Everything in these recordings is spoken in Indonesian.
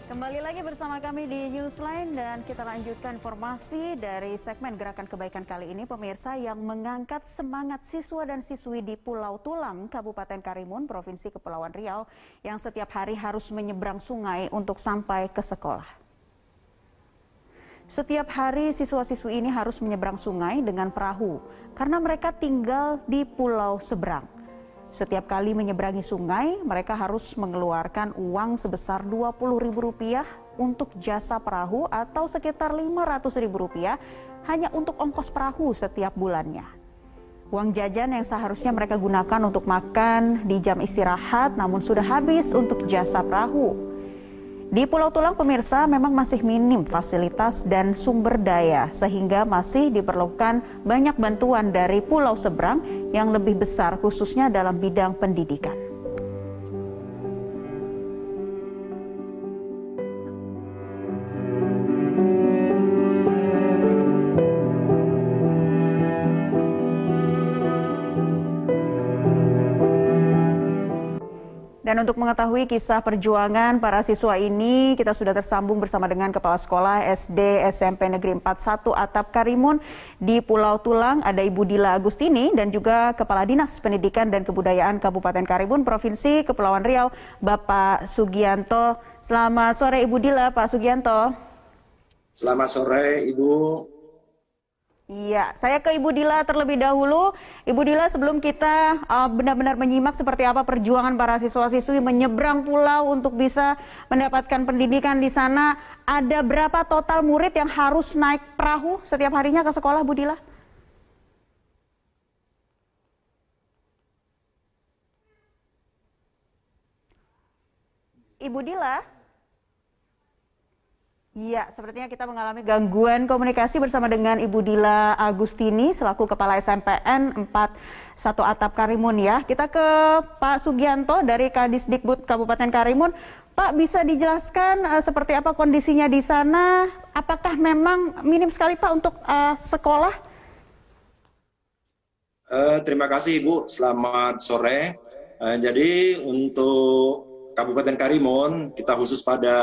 Kembali lagi bersama kami di Newsline dan kita lanjutkan informasi dari segmen Gerakan Kebaikan kali ini, pemirsa, yang mengangkat semangat siswa dan siswi di Pulau Tulang, Kabupaten Karimun, Provinsi Kepulauan Riau, yang setiap hari harus menyeberang sungai untuk sampai ke sekolah. Setiap hari siswa-siswi ini harus menyeberang sungai dengan perahu karena mereka tinggal di pulau seberang. Setiap kali menyeberangi sungai, mereka harus mengeluarkan uang sebesar Rp20.000 untuk jasa perahu atau sekitar Rp500.000 hanya untuk ongkos perahu setiap bulannya. Uang jajan yang seharusnya mereka gunakan untuk makan di jam istirahat namun sudah habis untuk jasa perahu. Di Pulau Tulang, pemirsa, memang masih minim fasilitas dan sumber daya sehingga masih diperlukan banyak bantuan dari pulau seberang yang lebih besar khususnya dalam bidang pendidikan. Dan untuk mengetahui kisah perjuangan para siswa ini, kita sudah tersambung bersama dengan Kepala Sekolah SD SMP Negeri 41 Atap Karimun di Pulau Tulang, ada Ibu Dila Agustini, dan juga Kepala Dinas Pendidikan dan Kebudayaan Kabupaten Karimun, Provinsi Kepulauan Riau, Bapak Sugianto. Selamat sore Ibu Dila, Pak Sugianto. Selamat sore Ibu. Iya, saya ke Ibu Dila terlebih dahulu. Ibu Dila, sebelum kita benar-benar menyimak seperti apa perjuangan para siswa-siswi menyeberang pulau untuk bisa mendapatkan pendidikan di sana, ada berapa total murid yang harus naik perahu setiap harinya ke sekolah, Bu Dila? Ibu Dila? Iya, sepertinya kita mengalami gangguan komunikasi bersama dengan Ibu Dila Agustini selaku Kepala SMPN 41 Atap Karimun ya. Kita ke Pak Sugianto dari Kadisdikbud Kabupaten Karimun. Pak, bisa dijelaskan seperti apa kondisinya di sana? Apakah memang minim sekali Pak untuk sekolah? Terima kasih Ibu, selamat sore. Jadi untuk Kabupaten Karimun, kita khusus pada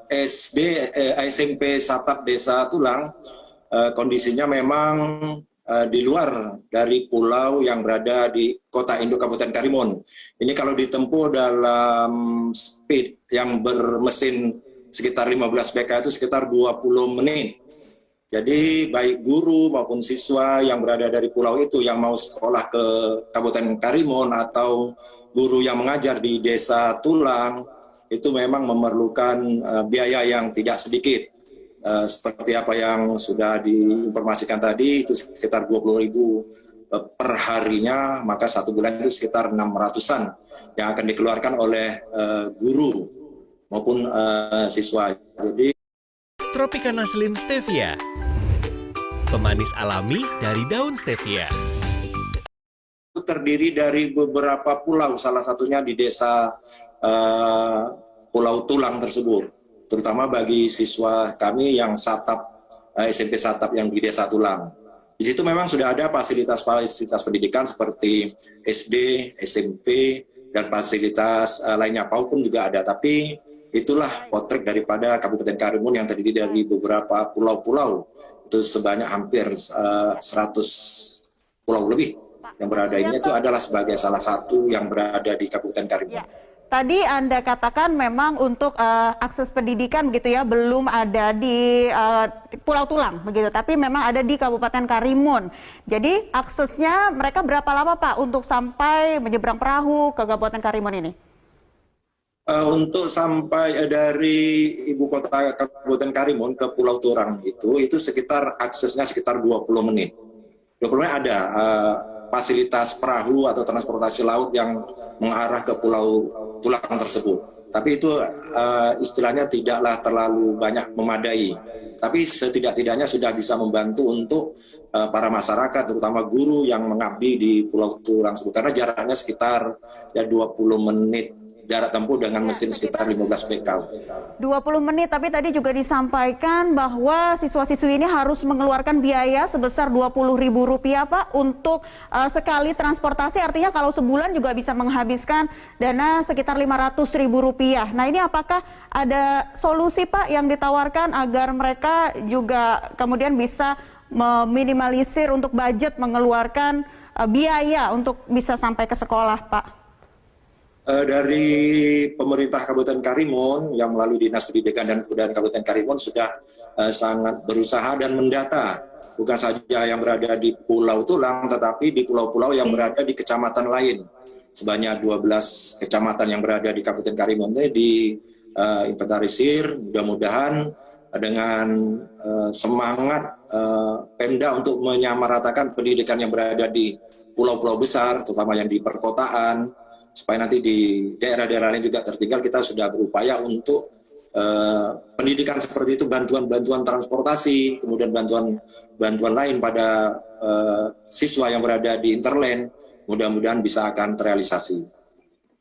SMP Satap Desa Tulang, kondisinya memang di luar dari pulau yang berada di kota induk Kabupaten Karimun. Ini kalau ditempuh dalam speed yang bermesin sekitar 15 PK itu sekitar 20 menit. Jadi baik guru maupun siswa yang berada dari pulau itu yang mau sekolah ke Kabupaten Karimun atau guru yang mengajar di Desa Tulang itu memang memerlukan biaya yang tidak sedikit. Seperti apa yang sudah diinformasikan tadi, itu sekitar 20.000 per harinya, maka satu bulan itu sekitar 600-an yang akan dikeluarkan oleh guru maupun siswa. Jadi Tropicana Slim Stevia, pemanis alami dari daun stevia. Terdiri dari beberapa pulau, salah satunya di desa Pulau Tulang tersebut, terutama bagi siswa kami yang SMP Satap yang di Desa Tulang. Di situ memang sudah ada fasilitas pendidikan seperti SD, SMP, dan fasilitas lainnya, PAUD pun juga ada, tapi itulah potret daripada Kabupaten Karimun yang terdiri dari beberapa pulau-pulau, itu sebanyak hampir 100 pulau lebih yang berada ini, itu adalah sebagai salah satu yang berada di Kabupaten Karimun. Ya. Tadi Anda katakan memang untuk akses pendidikan begitu ya belum ada di Pulau Tulang begitu, tapi memang ada di Kabupaten Karimun. Jadi aksesnya mereka berapa lama Pak untuk sampai menyeberang perahu ke Kabupaten Karimun ini? Untuk sampai dari ibu kota Kabupaten Karimun ke Pulau Tulang itu sekitar aksesnya sekitar 20 menit. 20 menit ada fasilitas perahu atau transportasi laut yang mengarah ke Pulau Tulang tersebut. Tapi itu istilahnya tidaklah terlalu banyak memadai. Tapi setidak-tidaknya sudah bisa membantu untuk para masyarakat, terutama guru yang mengabdi di Pulau Tulang tersebut. Karena jaraknya sekitar 20 menit jarak tempuh dengan mesin sekitar 15 PK. 20 menit, tapi tadi juga disampaikan bahwa siswa-siswi ini harus mengeluarkan biaya sebesar Rp20.000 Pak untuk sekali transportasi, artinya kalau sebulan juga bisa menghabiskan dana sekitar Rp500.000. Nah ini apakah ada solusi Pak yang ditawarkan agar mereka juga kemudian bisa meminimalisir untuk budget mengeluarkan biaya untuk bisa sampai ke sekolah Pak? Dari pemerintah Kabupaten Karimun yang melalui Dinas Pendidikan dan Kebudayaan Kabupaten Karimun sudah sangat berusaha dan mendata bukan saja yang berada di Pulau Tulang, tetapi di pulau-pulau yang berada di kecamatan lain. Sebanyak 12 kecamatan yang berada di Kabupaten Karimun ini diinventarisir. Mudah-mudahan dengan semangat Pemda untuk menyamaratakan pendidikan yang berada di pulau-pulau besar, terutama yang di perkotaan, supaya nanti di daerah-daerah lain juga tertinggal, kita sudah berupaya untuk pendidikan seperti itu, bantuan-bantuan transportasi, kemudian bantuan lain pada siswa yang berada di interland, mudah-mudahan bisa akan terrealisasi.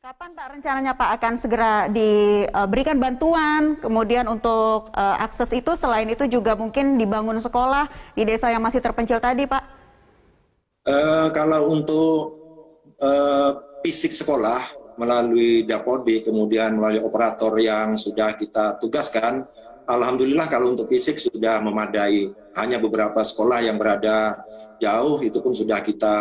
Kapan Pak rencananya Pak akan segera diberikan bantuan, kemudian untuk akses itu, selain itu juga mungkin dibangun sekolah di desa yang masih terpencil tadi Pak? Kalau untuk fisik sekolah melalui Dapodi, kemudian melalui operator yang sudah kita tugaskan, alhamdulillah kalau untuk fisik sudah memadai. Hanya beberapa sekolah yang berada jauh itu pun sudah kita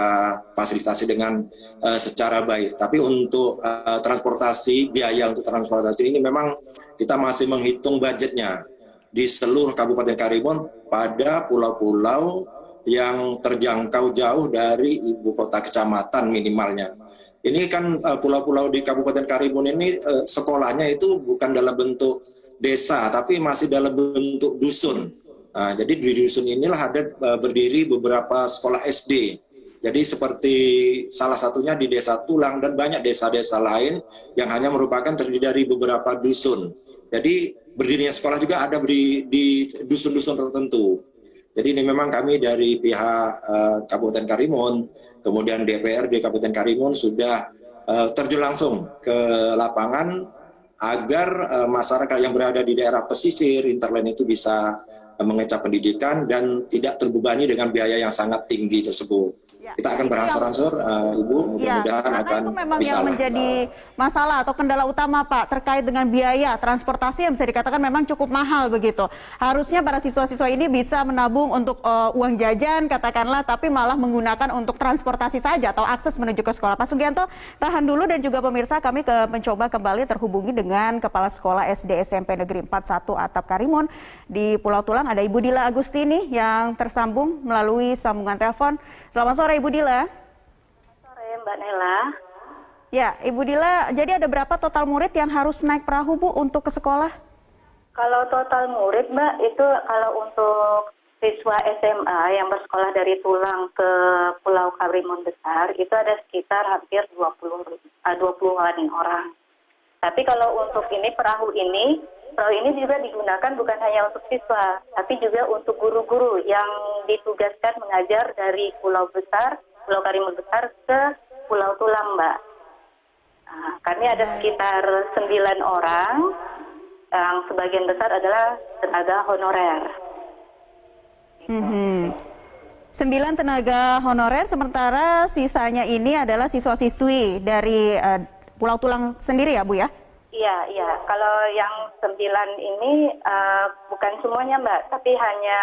fasilitasi dengan secara baik. Tapi untuk transportasi, biaya untuk transportasi ini memang kita masih menghitung budgetnya di seluruh Kabupaten Karimun pada pulau-pulau yang terjangkau jauh dari ibu kota kecamatan minimalnya. Ini kan pulau-pulau di Kabupaten Karimun ini sekolahnya itu bukan dalam bentuk desa, tapi masih dalam bentuk dusun. Nah, jadi di dusun inilah ada berdiri beberapa sekolah SD. Jadi seperti salah satunya di Desa Tulang dan banyak desa-desa lain yang hanya merupakan terdiri dari beberapa dusun. Jadi berdirinya sekolah juga ada di dusun-dusun tertentu. Jadi ini memang kami dari pihak Kabupaten Karimun, kemudian DPRD Kabupaten Karimun sudah terjun langsung ke lapangan agar masyarakat yang berada di daerah pesisir, hinterland itu bisa mengecap pendidikan dan tidak terbebani dengan biaya yang sangat tinggi tersebut. Kita akan beransur-ansur, Ibu, mudah-mudahan akan itu memang bisa. yang menjadi masalah atau kendala utama Pak terkait dengan biaya transportasi yang bisa dikatakan memang cukup mahal begitu. Harusnya para siswa-siswa ini bisa menabung untuk uang jajan katakanlah, tapi malah menggunakan untuk transportasi saja atau akses menuju ke sekolah. Pak Sugianto, tahan dulu, dan juga pemirsa, kami mencoba kembali terhubungi dengan Kepala Sekolah SD SMP Negeri 41 Atap Karimun di Pulau Tulang. Ada Ibu Dila Agustini yang tersambung melalui sambungan telepon. Selamat sore Ibu Dila. Selamat sore Mbak Nela. Ya, Ibu Dila, jadi ada berapa total murid yang harus naik perahu Bu untuk ke sekolah? Kalau total murid Mbak, itu kalau untuk siswa SMA yang bersekolah dari Tulang ke Pulau Karimun Besar, itu ada sekitar hampir 20-an orang. Tapi kalau untuk perahu ini juga digunakan bukan hanya untuk siswa, tapi juga untuk guru-guru yang ditugaskan mengajar dari Pulau Karimun Besar ke Pulau Tulang, Mbak. Nah, kami ada sekitar 9 orang, yang sebagian besar adalah tenaga honorer. 9 tenaga honorer, sementara sisanya ini adalah siswa-siswi dari Pulau Tulang sendiri ya Bu ya? Iya. Kalau yang 9 ini bukan semuanya Mbak, tapi hanya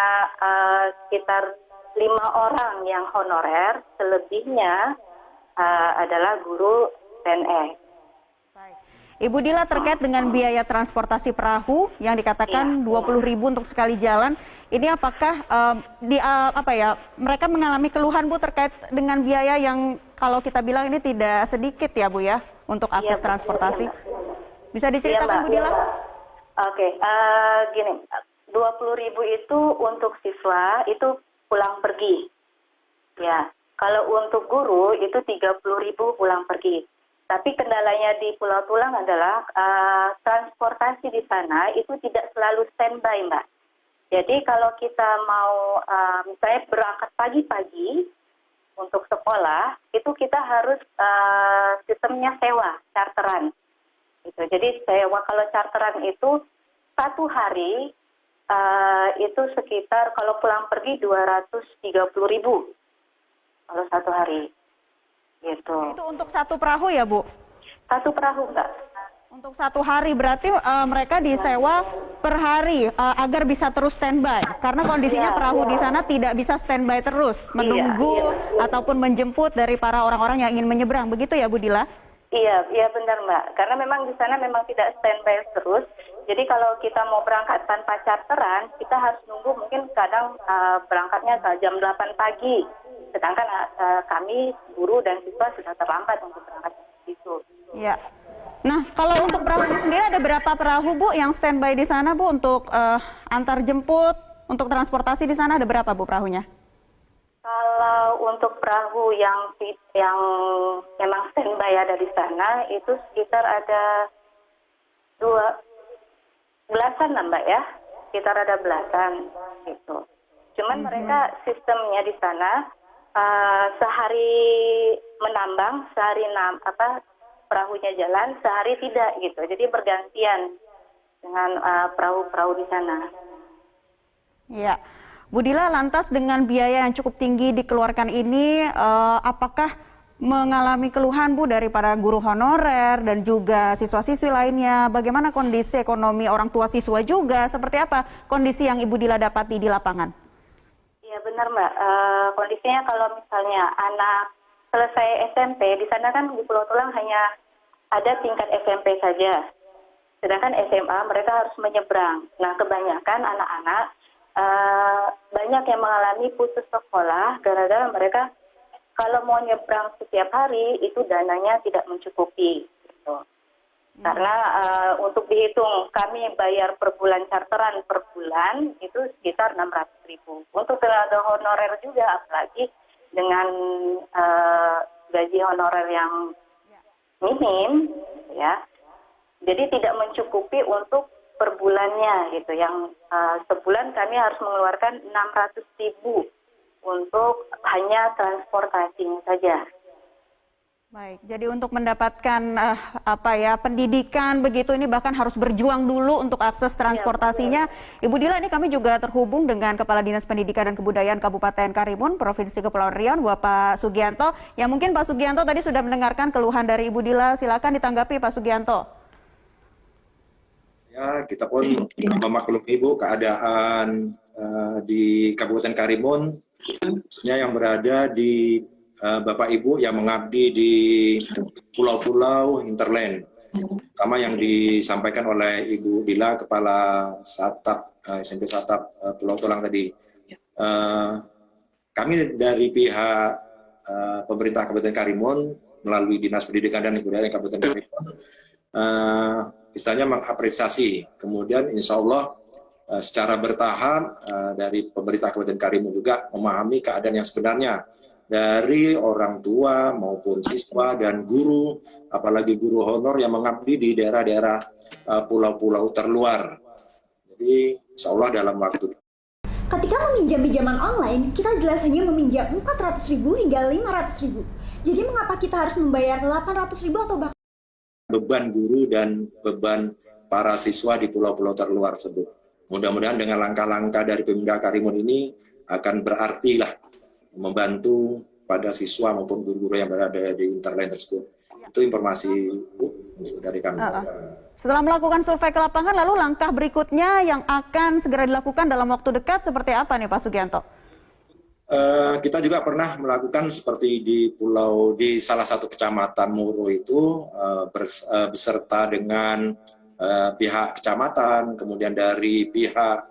sekitar 5 orang yang honorer, selebihnya adalah guru PNS. Baik. Ibu Dila, terkait dengan biaya transportasi perahu yang dikatakan 20.000 untuk sekali jalan, ini apakah mereka mengalami keluhan Bu terkait dengan biaya yang kalau kita bilang ini tidak sedikit ya Bu ya untuk akses transportasi? Bisa diceritakan Bu Dila? Oke, gini, 20.000 itu untuk siswa itu pulang pergi. Ya, kalau untuk guru itu 30.000 pulang pergi. Tapi kendalanya di Pulau Tulang adalah transportasi di sana itu tidak selalu standby, Mbak. Jadi kalau kita mau misalnya berangkat pagi-pagi untuk sekolah, itu kita harus sistemnya sewa, charteran. gitu. Jadi sewa kalau charteran itu satu hari itu sekitar kalau pulang pergi 230.000 kalau satu hari gitu. Itu untuk satu perahu ya, Bu? Satu perahu Mbak. Untuk satu hari berarti mereka disewa per hari agar bisa terus standby. Karena kondisinya perahu di sana tidak bisa standby terus, menunggu ataupun menjemput dari para orang-orang yang ingin menyeberang. Begitu ya, Bu Dila? Iya benar Mbak. Karena memang di sana memang tidak standby terus. Jadi kalau kita mau berangkat tanpa charteran, kita harus nunggu mungkin kadang berangkatnya jam 8 pagi. Sedangkan kami guru dan siswa sudah terlambat untuk berangkat di situ. Iya. Nah, kalau untuk perahunya sendiri ada berapa perahu, Bu, yang standby di sana, Bu, untuk antar jemput, untuk transportasi di sana ada berapa, Bu, perahunya? Kalau untuk perahu yang memang standby ada di sana, itu sekitar ada belasan lah, Mbak, ya. Sekitar ada belasan, gitu. Cuman mereka sistemnya di sana, sehari menambang, sehari perahunya jalan, sehari tidak gitu. Jadi bergantian dengan perahu-perahu di sana. Iya. Bu Dila, lantas dengan biaya yang cukup tinggi dikeluarkan ini, apakah mengalami keluhan, Bu, dari para guru honorer dan juga siswa-siswi lainnya? Bagaimana kondisi ekonomi orang tua siswa juga? Seperti apa kondisi yang Ibu Dila dapati di lapangan? Iya benar Mbak. Kondisinya kalau misalnya anak selesai SMP, di sana kan di Pulau Tulang hanya ada tingkat SMP saja. Sedangkan SMA mereka harus menyeberang. Nah, kebanyakan anak-anak banyak yang mengalami putus sekolah gara-gara mereka kalau mau nyebrang setiap hari itu dananya tidak mencukupi. Gitu. Karena untuk dihitung kami bayar per bulan charteran per bulan itu sekitar 600.000. Untuk tenaga honorer juga apalagi dengan gaji honorer yang minim, ya, jadi tidak mencukupi untuk per bulannya gitu. Yang sebulan kami harus mengeluarkan 600.000 untuk hanya transportasinya saja. Baik, jadi untuk mendapatkan pendidikan begitu ini bahkan harus berjuang dulu untuk akses transportasinya. Ibu Dila, ini kami juga terhubung dengan Kepala Dinas Pendidikan dan Kebudayaan Kabupaten Karimun, Provinsi Kepulauan Riau, Bapak Sugianto. Yang mungkin Pak Sugianto tadi sudah mendengarkan keluhan dari Ibu Dila, silakan ditanggapi Pak Sugianto. Ya, kita pun memaklumi Ibu keadaan di Kabupaten Karimun, khususnya yang berada di Bapak Ibu yang mengabdi di pulau-pulau hinterland, sama yang disampaikan oleh Ibu Dila, Kepala Satap SMP Satap Pulau Tulang tadi. Kami dari pihak pemerintah Kabupaten Karimun melalui Dinas Pendidikan dan Kebudayaan Kabupaten Karimun, istilahnya mengapresiasi. Kemudian insya Allah secara bertahap dari pemerintah Kabupaten Karimun juga memahami keadaan yang sebenarnya dari orang tua maupun siswa dan guru, apalagi guru honor yang mengabdi di daerah-daerah pulau-pulau terluar. Jadi insya Allah dalam waktu. Ketika meminjam pinjaman online, kita jelas hanya meminjam 400.000 hingga 500.000. Jadi mengapa kita harus membayar 800.000 atau bahkan beban guru dan beban para siswa di pulau-pulau terluar tersebut. Mudah-mudahan dengan langkah-langkah dari Pemda Karimun ini akan berarti lah membantu pada siswa maupun guru-guru yang berada di interland tersebut. Itu informasi Bu dari kami. Setelah melakukan survei ke lapangan, lalu langkah berikutnya yang akan segera dilakukan dalam waktu dekat seperti apa nih Pak Sugianto? Kita juga pernah melakukan seperti di salah satu kecamatan Muro itu beserta dengan pihak kecamatan, kemudian dari pihak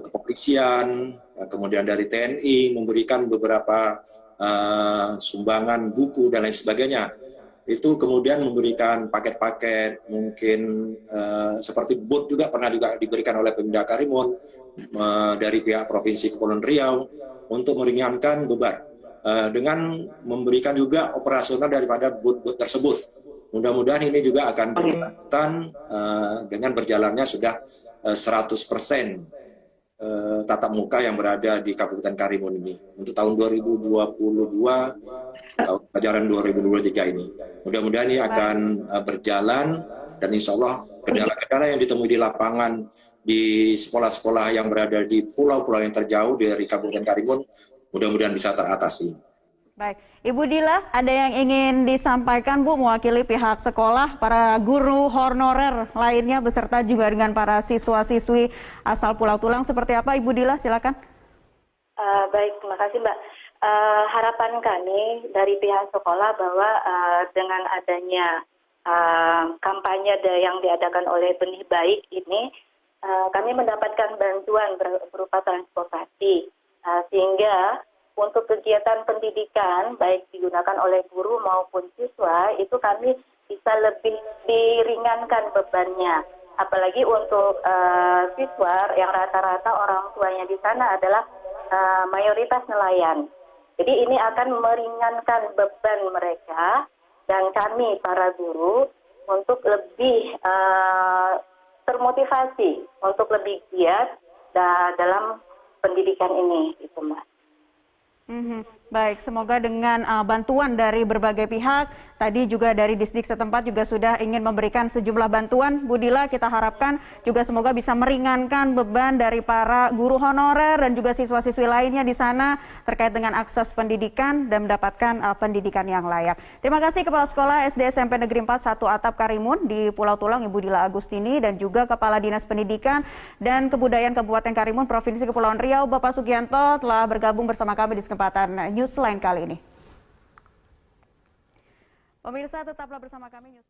kepolisian, kemudian dari TNI memberikan beberapa sumbangan buku dan lain sebagainya. Itu kemudian memberikan paket-paket mungkin seperti bot juga pernah juga diberikan oleh Pemda Karimun dari pihak Provinsi Kepulauan Riau untuk meringankan beban dengan memberikan juga operasional daripada bot-bot tersebut. Mudah-mudahan ini juga akan berkelanjutan dengan berjalannya sudah 100% tatap muka yang berada di Kabupaten Karimun ini. Untuk tahun 2022 tahun ajaran 2023 ini. Mudah-mudahan ini akan berjalan dan insya Allah kendala-kendala yang ditemui di lapangan di sekolah-sekolah yang berada di pulau-pulau yang terjauh dari Kabupaten Karimun mudah-mudahan bisa teratasi. Baik, Ibu Dila, ada yang ingin disampaikan Bu mewakili pihak sekolah, para guru honorer lainnya beserta juga dengan para siswa-siswi asal Pulau Tulang seperti apa Ibu Dila? Silakan. Baik, terima kasih Mbak. Harapan kami dari pihak sekolah bahwa dengan adanya kampanye yang diadakan oleh Benih Baik ini, kami mendapatkan bantuan berupa transportasi, sehingga untuk kegiatan pendidikan baik digunakan oleh guru maupun siswa itu kami bisa lebih diringankan bebannya. Apalagi untuk siswa yang rata-rata orang tuanya di sana adalah mayoritas nelayan. Jadi ini akan meringankan beban mereka dan kami para guru untuk lebih termotivasi untuk lebih giat dalam pendidikan ini, itu Mbak. Baik, semoga dengan bantuan dari berbagai pihak, tadi juga dari distrik setempat juga sudah ingin memberikan sejumlah bantuan. Bu Dila, kita harapkan juga semoga bisa meringankan beban dari para guru honorer dan juga siswa-siswi lainnya di sana terkait dengan akses pendidikan dan mendapatkan pendidikan yang layak. Terima kasih Kepala Sekolah SD SMP Negeri 4 1 Atap Karimun di Pulau Tulang, Ibu Dila Agustini, dan juga Kepala Dinas Pendidikan dan Kebudayaan Kabupaten Karimun Provinsi Kepulauan Riau, Bapak Sugianto, telah bergabung bersama kami di kesempatan Newsline kali ini. Pemirsa, tetaplah bersama kami.